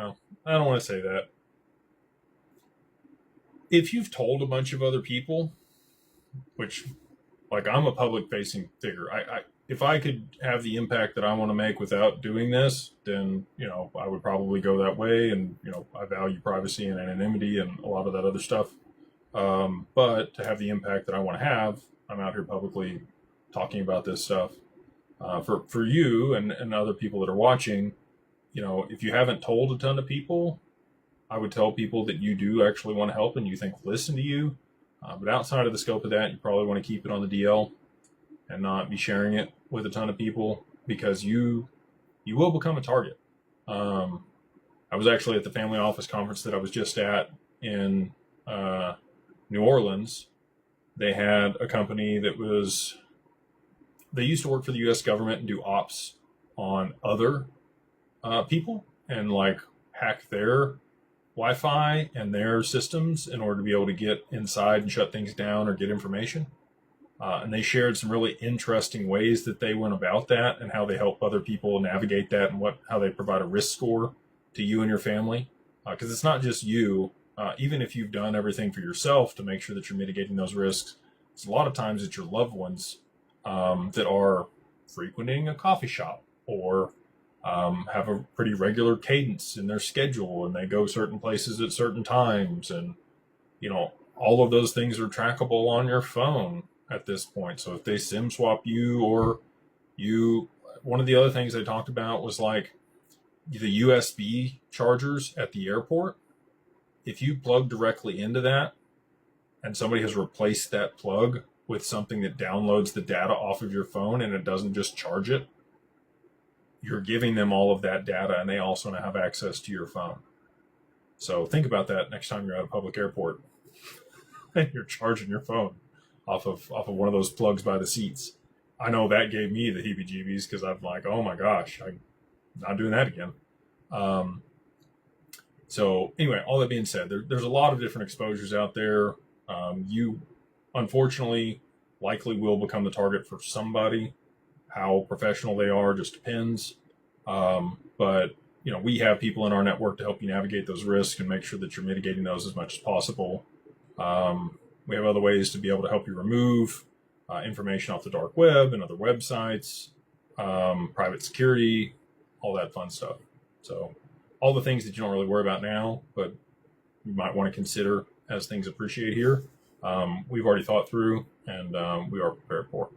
well, I don't want to say that. If you've told a bunch of other people, which, like, I'm a public facing figure, if I could have the impact that I want to make without doing this, then, I would probably go that way. And, I value privacy and anonymity and a lot of that other stuff. But to have the impact that I want to have, I'm out here publicly talking about this stuff. For you and other people that are watching, if you haven't told a ton of people, I would tell people that you do actually want to help and you think listen to you. But outside of the scope of that, you probably want to keep it on the DL and not be sharing it with a ton of people, because you will become a target. I was actually at the family office conference that I was just at in New Orleans. They had a company they used to work for the U.S. government and do ops on other people and like hack their Wi-Fi and their systems in order to be able to get inside and shut things down or get information. And they shared some really interesting ways that they went about that and how they help other people navigate that, and how they provide a risk score to you and your family. Because it's not just you. Even if you've done everything for yourself to make sure that you're mitigating those risks, it's a lot of times it's your loved ones that are frequenting a coffee shop or have a pretty regular cadence in their schedule, and they go certain places at certain times. And, all of those things are trackable on your phone at this point. So if they SIM swap you, or one of the other things they talked about was like the USB chargers at the airport. If you plug directly into that and somebody has replaced that plug with something that downloads the data off of your phone and it doesn't just charge it, you're giving them all of that data, and they also now have access to your phone. So think about that next time you're at a public airport and you're charging your phone off of one of those plugs by the seats. I know that gave me the heebie-jeebies, because I'm like, oh my gosh, I'm not doing that again. So anyway, all that being said, there's a lot of different exposures out there. You, unfortunately, likely will become the target for somebody. How professional they are just depends. But we have people in our network to help you navigate those risks and make sure that you're mitigating those as much as possible. We have other ways to be able to help you remove information off the dark web and other websites, private security, all that fun stuff. So all the things that you don't really worry about now, but you might want to consider as things appreciate here, we've already thought through, and we are prepared for.